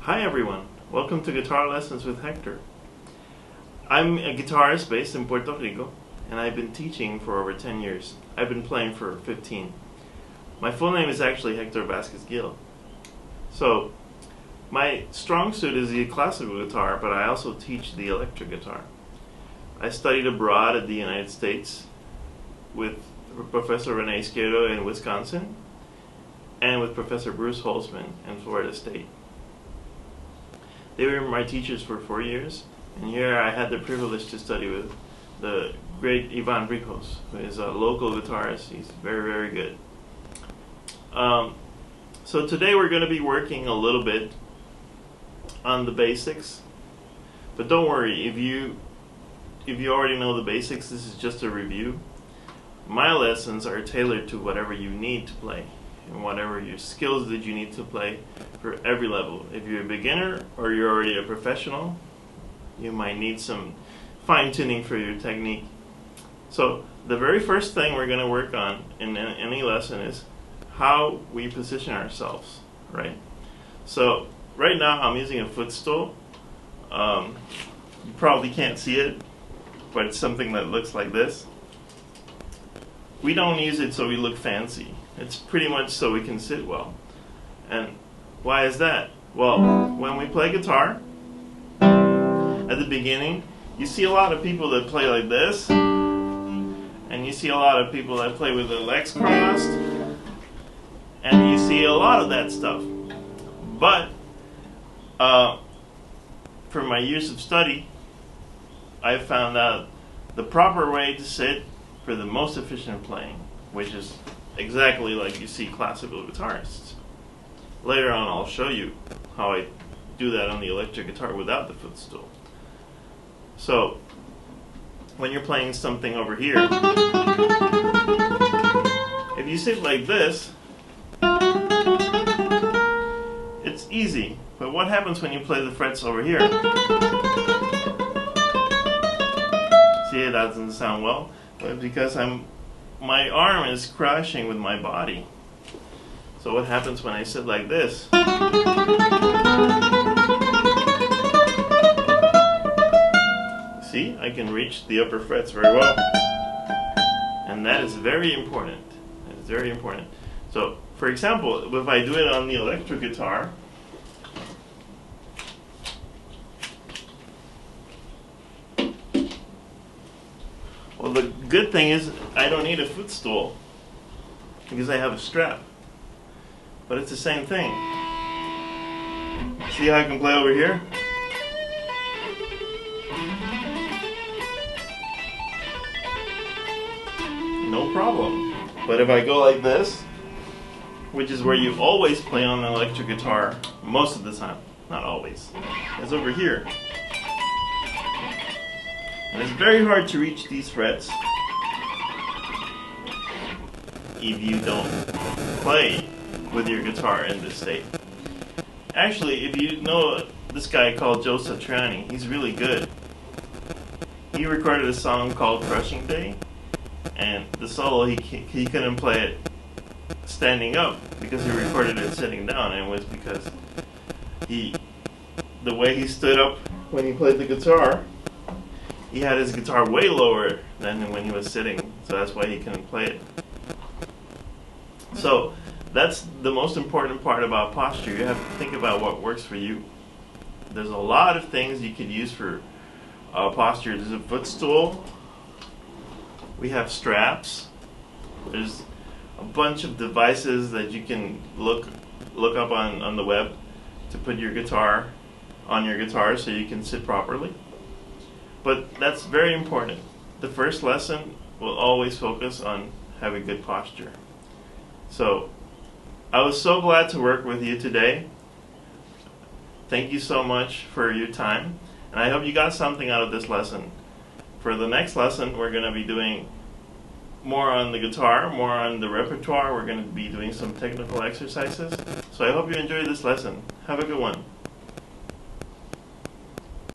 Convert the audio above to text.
Hi everyone, welcome to Guitar Lessons with Hector. I'm a guitarist based in Puerto Rico, and I've been teaching for over 10 years. I've been playing for 15. My full name is actually Hector Vasquez Gil. So, my strong suit is the classical guitar, but I also teach the electric guitar. I studied abroad at the United States with Professor Rene Izquierdo in Wisconsin and with Professor Bruce Holzman in Florida State. They were my teachers for 4 years, and here I had the privilege to study with the great Ivan Rijos, who is a local guitarist. He's very, very good. So today we're going to be working a little bit on the basics, but don't worry, if you already know the basics, this is just a review. My lessons are tailored to whatever you need to play and whatever your skills that you need to play for every level. If you're a beginner or you're already a professional, you might need some fine-tuning for your technique. So the very first thing we're going to work on in any lesson is how we position ourselves, right? So right now I'm using a footstool. You probably can't see it, but it's something that looks like this. We don't use it so we look fancy. It's pretty much so we can sit well. And why is that? Well, when we play guitar, at the beginning, you see a lot of people that play like this, and you see a lot of people that play with their legs crossed, and you see a lot of that stuff. But from my years of study, I found out the proper way to sit for the most efficient playing, which is exactly like you see classical guitarists. Later on I'll show you how I do that on the electric guitar without the footstool. So when you're playing something over here, if you sit like this, it's easy. But what happens when you play the frets over here? See, that doesn't sound well, but because my arm is crashing with my body. So what happens when I sit like this? See, I can reach the upper frets very well. And that is very important. That is very important. So, for example, if I do it on the electric guitar, well, the good thing is I don't need a footstool because I have a strap. But it's the same thing. See how I can play over here? No problem. But if I go like this, which is where you always play on an electric guitar, most of the time, not always, it's over here. And it's very hard to reach these frets if you don't play with your guitar in this state. Actually, if you know this guy called Joe Satriani, he's really good. He recorded a song called Crushing Day, and the solo he couldn't play it standing up because he recorded it sitting down, and it was because the way he stood up when he played the guitar, he had his guitar way lower than when he was sitting, so that's why he couldn't play it. So that's the most important part about posture. You have to think about what works for you. There's a lot of things you could use for posture. There's a footstool. We have straps. There's a bunch of devices that you can look up on the web to put your guitar on your guitar so you can sit properly. But that's very important. The first lesson will always focus on having good posture. So I was so glad to work with you today. Thank you so much for your time, and I hope you got something out of this lesson. For the next lesson, we're going to be doing more on the guitar, more on the repertoire. We're going to be doing some technical exercises. So I hope you enjoyed this lesson. Have a good one.